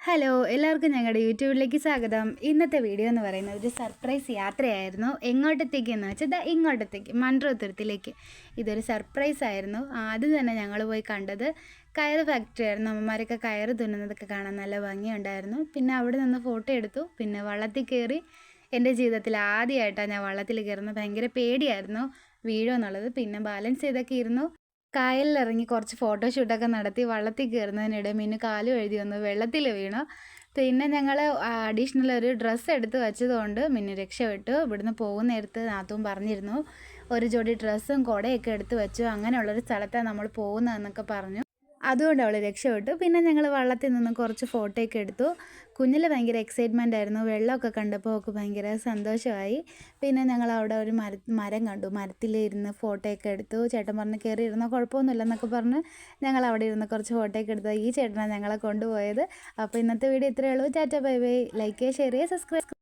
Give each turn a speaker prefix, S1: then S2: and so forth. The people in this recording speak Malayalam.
S1: ഹലോ എല്ലാവർക്കും ഞങ്ങളുടെ യൂട്യൂബിലേക്ക് സ്വാഗതം. ഇന്നത്തെ വീഡിയോ എന്ന് പറയുന്നത് ഒരു സർപ്രൈസ് യാത്രയായിരുന്നു. എങ്ങോട്ടത്തേക്കെന്ന് വെച്ചാൽ ഇങ്ങോട്ടത്തേക്ക് മൺട്രോത്തുരുത്തിലേക്ക്. ഇതൊരു സർപ്രൈസ് ആയിരുന്നു. ആദ്യം തന്നെ ഞങ്ങൾ പോയി കണ്ടത് കയറ് ഫാക്ടറി ആയിരുന്നു. അമ്മമാരൊക്കെ കയറ് തുന്നുന്നതൊക്കെ കാണാൻ നല്ല ഭംഗിയുണ്ടായിരുന്നു. പിന്നെ അവിടെ നിന്ന് ഫോട്ടോ എടുത്തു. പിന്നെ വള്ളത്തിൽ കയറി. എൻ്റെ ജീവിതത്തിൽ ആദ്യമായിട്ടാണ് ഞാൻ വള്ളത്തിൽ കയറുന്നത്. ഭയങ്കര പേടിയായിരുന്നു വീഴുമെന്നുള്ളത്. പിന്നെ ബാലൻസ് ചെയ്തൊക്കെ ഇരുന്നു. കായലിലിറങ്ങി കുറച്ച് ഫോട്ടോഷൂട്ടൊക്കെ നടത്തി. വള്ളത്തിൽ കയറുന്നതിനിടെ മിന്നു കാലും എഴുതി വന്നു വെള്ളത്തിൽ വീണു. പിന്നെ ഞങ്ങൾ അഡീഷണൽ ഒരു ഡ്രസ്സ് എടുത്ത് വെച്ചതുകൊണ്ട് മിന്നു രക്ഷപ്പെട്ടു. ഇവിടുന്ന് പോകുന്ന നേരത്ത് നാത്തൂൻ പറഞ്ഞിരുന്നു ഒരു ജോഡി ഡ്രസ്സും കുടയൊക്കെ എടുത്ത് വെച്ചു, അങ്ങനെയുള്ളൊരു സ്ഥലത്താണ് നമ്മൾ പോകുന്നതെന്നൊക്കെ പറഞ്ഞു. അതുകൊണ്ട് അവൾ രക്ഷപ്പെട്ടു. പിന്നെ ഞങ്ങൾ വള്ളത്തിൽ നിന്ന് കുറച്ച് ഫോട്ടോയൊക്കെ എടുത്തു. കുഞ്ഞിൽ ഭയങ്കര എക്സൈറ്റ്മെൻ്റ് ആയിരുന്നു. വെള്ളമൊക്കെ കണ്ടപ്പോൾ അവൾക്ക് ഭയങ്കര സന്തോഷമായി. പിന്നെ ഞങ്ങൾ അവിടെ ഒരു മരം കണ്ടു. മരത്തിൽ ഇരുന്ന് ഫോട്ടോയൊക്കെ എടുത്തു. ചേട്ടൻ പറഞ്ഞ് കയറി ഇരുന്നോ കുഴപ്പമൊന്നുമില്ലെന്നൊക്കെ പറഞ്ഞ് ഞങ്ങൾ അവിടെ ഇരുന്ന് കുറച്ച് ഫോട്ടോയൊക്കെ എടുത്തു. ഈ ചേട്ടനാണ് ഞങ്ങളെ കൊണ്ടുപോയത്. അപ്പോൾ ഇന്നത്തെ വീഡിയോ ഇത്രയേ ഉള്ളൂ. Tata bye bye. ലൈക്ക് ചെയ്യുക, ഷെയർ ചെയ്യുക, സബ്സ്ക്രൈബ്.